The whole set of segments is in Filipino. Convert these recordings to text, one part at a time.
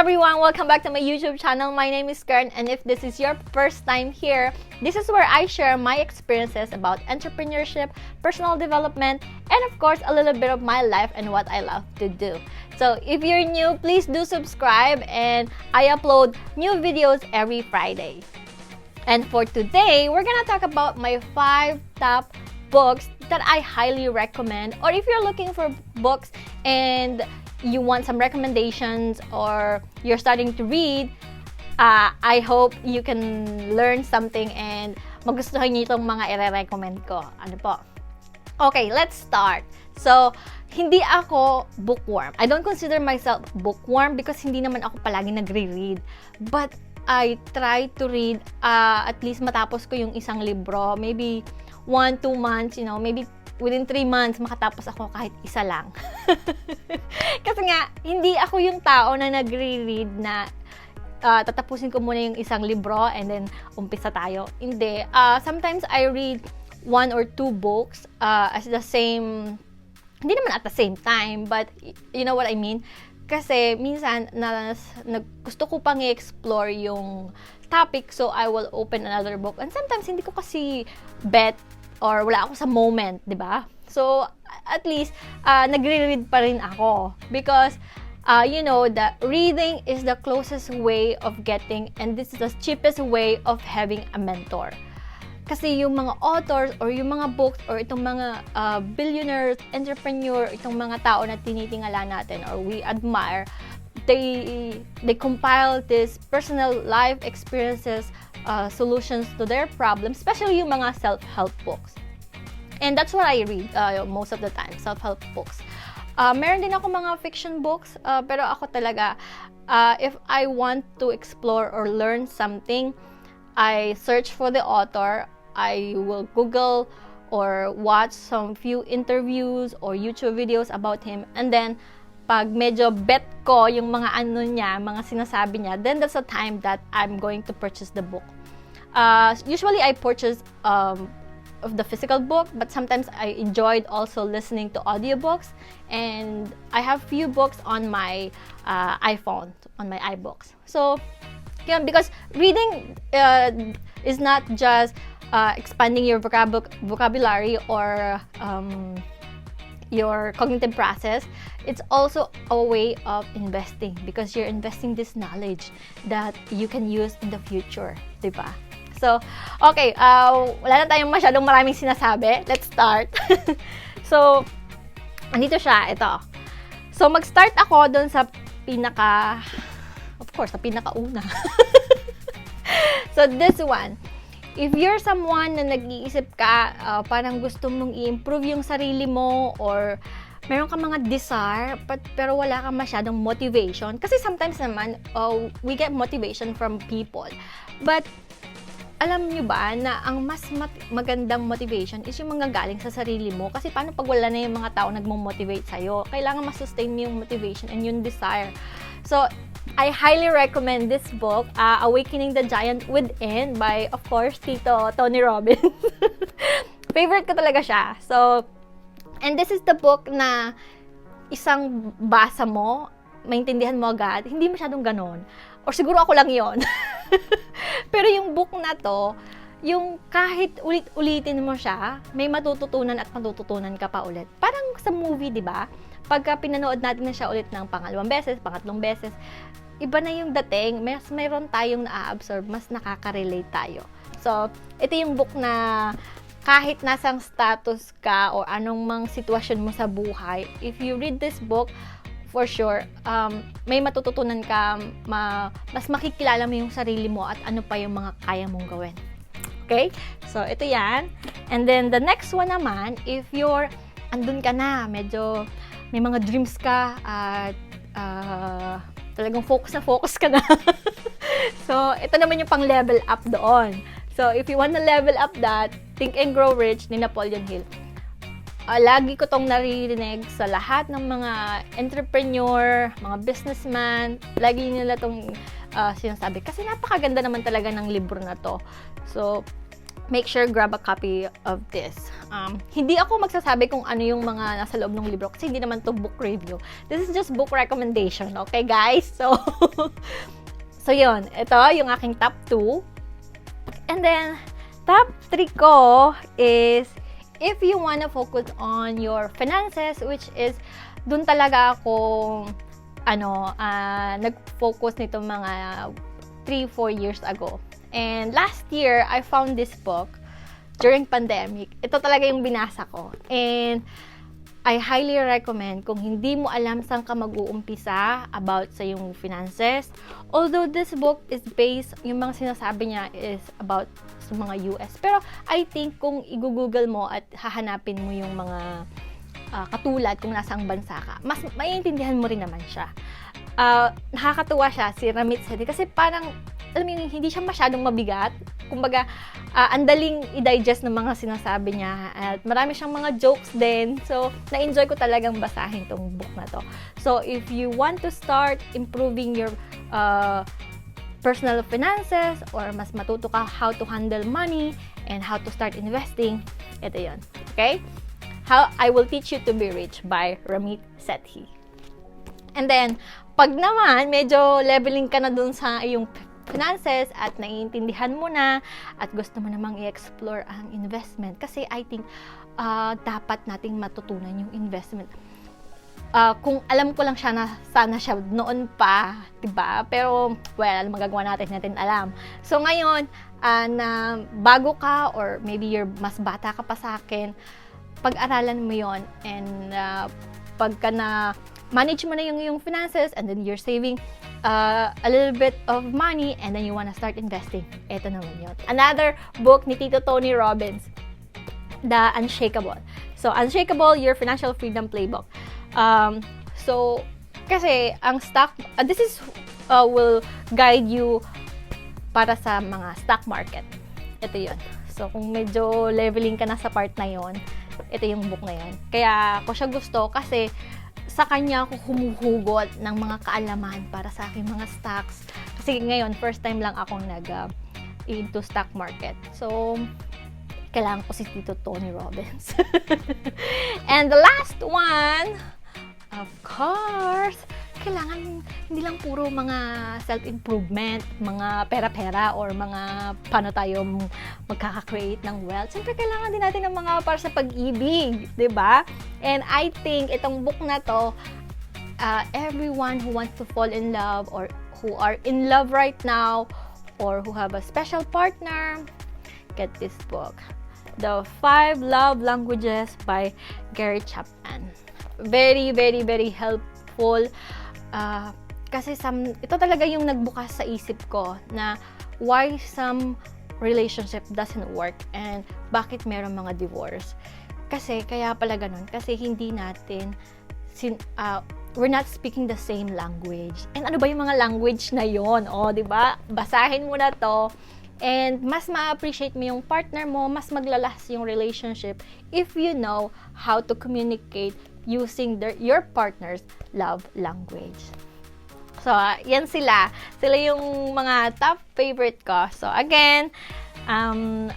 everyone! Welcome back to my YouTube channel. My name is Karen, and if this is your first time here, this is where I share my experiences about entrepreneurship, personal development, and of course, a little bit of my life and what I love to do. So if you're new, please do subscribe, and I upload new videos every Friday. And for today, we're gonna talk about my 5 top books that I highly recommend, or if you're looking for books and you want some recommendations or you're starting to read, I hope you can learn something and magustuhan niyo itong mga i-recommend ko. Ano po? Okay, let's start. So, hindi ako bookworm. I don't consider myself bookworm because hindi naman ako palagi nagre-read. But I try to read at least matapos ko yung isang libro. Maybe 1-2 months, maybe within 3 months, makatapos ako kahit isa lang. Kasi nga, hindi ako yung tao na nagre-read na tatapusin ko muna yung isang libro and then umpisa tayo. Hindi. Sometimes I read 1 or 2 books at the same, hindi naman at the same time, but you know what I mean? Kasi minsan, gusto ko pang i-explore yung topic, so I will open another book. And sometimes, hindi ko kasi bet or wala ako sa moment, di ba? So, at least, nagre-read pa rin ako. Because, you know, that reading is the closest way of getting, and this is the cheapest way of having a mentor. Kasi yung mga authors, or yung mga books, or itong mga billionaires, entrepreneur, itong mga tao na tinitingala natin, or we admire, they compile this personal life experiences, solutions to their problems, especially yung mga self-help books. And that's what I read most of the time, self-help books. Meron din ako mga fiction books, pero ako talaga, if I want to explore or learn something, I search for the author, I will Google or watch some few interviews or YouTube videos about him, and then pag medyo bet ko yung mga ano niya, mga sinasabi niya, then that's the time that I'm going to purchase the book. Usually I purchase of the physical book, but sometimes I enjoyed also listening to audiobooks, and I have few books on my iPhone, on my iBooks. So, yeah, because reading is not just expanding your vocabulary or your cognitive process, it's also a way of investing because you're investing this knowledge that you can use in the future, diba? So, okay, wala na tayong masyadong maraming sinasabi. Let's start. So, andito siya, ito. So, mag-start ako dun sa of course, sa pinakauna. So, this one. If you're someone na nag-iisip ka, parang gusto mong i-improve yung sarili mo, or meron ka mga desire, pero wala kang masyadong motivation. Kasi sometimes naman, we get motivation from people. But, alam nyo ba na ang mas magandang motivation is yung manggagaling sa sarili mo? Kasi paano pag wala na yung mga tao nagmo-motivate sa'yo? Kailangan ma-sustain mo yung motivation and yung desire. So, I highly recommend this book, Awakening the Giant Within by, of course, Tito Tony Robbins. Favorite ko talaga siya. So, and this is the book na isang basa mo, maintindihan mo agad, hindi masyadong ganon. Or siguro ako lang yon. Pero yung book na to, yung kahit ulit-ulitin mo siya, may matututunan at matututunan ka pa ulit. Parang sa movie, di ba? Pagka pinanood natin na siya ulit ng pangalawang beses, pangatlong beses, iba na yung dating, mayroon tayong na-absorb, mas nakaka-relate tayo. So, ito yung book na kahit nasang status ka o anong mang sitwasyon mo sa buhay, if you read this book, for sure, may matututunan ka, mas makikilala mo yung sarili mo at ano pa yung mga kaya mong gawin. Okay? So, ito yan. And then, the next one naman, if you're, andun ka na, medyo may mga dreams ka at talagang focus ka na. So, ito naman yung pang-level up doon. So, if you want to level up that, Think and Grow Rich ni Napoleon Hill. Lagi ko tong naririnig sa lahat ng mga entrepreneur, mga businessman. Lagi nila tong sinasabi. Kasi napakaganda naman talaga ng libro na to. So, make sure grab a copy of this. Hindi ako magsasabi kung ano yung mga nasa loob ng libro kasi hindi naman to book review. This is just book recommendation, okay guys? So, so yun. Ito yung aking top 2. And then, top 3 ko is if you wanna focus on your finances, which is dun talaga akong nag-focus nito mga 3-4 years ago. And last year, I found this book during pandemic. Ito talaga yung binasa ko. And I highly recommend kung hindi mo alam saan ka mag-uumpisa about sa yung finances. Although this book is based, yung mga sinasabi niya is about sa mga US. Pero I think kung i-google mo at hahanapin mo yung mga katulad kung nasang bansa ka, mas maiintindihan mo rin naman siya. Nakakatuwa siya si Ramit Sethi kasi parang alam mo hindi siya masyadong mabigat. Kumbaga, andaling i-digest ng mga sinasabi niya at marami siyang mga jokes din. So, na-enjoy ko talagang basahin tong book na to. So, if you want to start improving your personal finances or mas matuto ka how to handle money and how to start investing, ito yun. Okay? How I Will Teach You to Be Rich by Ramit Sethi. And then, pag naman, medyo leveling ka na dun sa iyong finances at naiintindihan mo na at gusto mo namang i-explore ang investment. Kasi I think dapat nating matutunan yung investment. Kung alam ko lang siya na sana siya noon pa, diba? Pero, well, magagawa natin alam. So, ngayon, na bago ka or maybe you're mas bata ka pa sa akin, pag-aralan mo yon and pagka na manage mo na yung finances and then you're saving a little bit of money and then you wanna start investing. Ito naman yun. Another book ni Tito Tony Robbins, The Unshakable. So, Unshakable, Your Financial Freedom Playbook. So, kasi ang stock, this is will guide you para sa mga stock market. Ito yun. So, kung medyo leveling ka na sa part na yon, ito yung book na yun. Kaya ko siya gusto kasi sa kanya ako humuhugot ng mga kaalaman para sa aking mga stocks. Kasi ngayon, first time lang akong into stock market. So, kailangan ko si Tito Tony Robbins. And the last one, of course, kailangan hindi lang puro mga self-improvement, mga pera-pera, or mga paano tayo magkaka-create ng wealth. Siyempre, kailangan din natin ng mga para sa pag-ibig, di ba? And I think itong book na to, everyone who wants to fall in love or who are in love right now or who have a special partner, get this book. The 5 Love Languages by Gary Chapman. Very, very, very helpful. Kasi ito talaga yung nagbukas sa isip ko na why some relationship doesn't work and bakit meron mga divorce. Kasi kaya pala ganun. Kasi hindi natin we're not speaking the same language. And ano ba yung mga language na yon? O, di ba? Basahin mo na to. And mas ma-appreciate mo yung partner mo, mas maglalas yung relationship if you know how to communicate using your partner's love language. So, yan sila. Sila yung mga top favorite ko. So, again,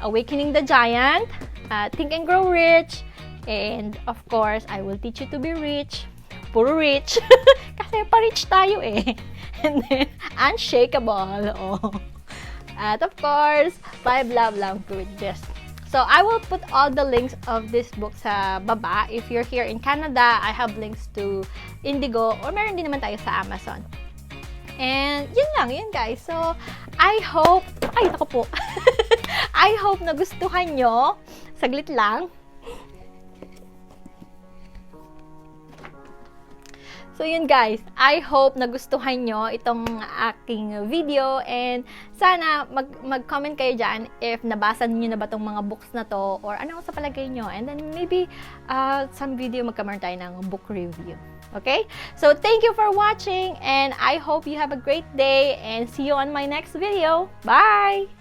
Awakening the Giant, Think and Grow Rich, and of course, I Will Teach You to Be Rich. Puro rich. Kasi pa-rich tayo eh. And then, Unshakable. Oh. At of course, 5 Love Languages. So, I will put all the links of this book sa baba. If you're here in Canada, I have links to Indigo or meron din naman tayo sa Amazon. And, yun guys. So, I hope, ako po. I hope nagustuhan nyo. Saglit lang. So yun guys, I hope nagustuhan nyo itong aking video and sana mag-comment kayo dyan if nabasa niyo na ba itong mga books na to or ano sa palagay nyo, and then maybe some video magkamaroon tayo ng book review. Okay? So thank you for watching and I hope you have a great day and see you on my next video. Bye!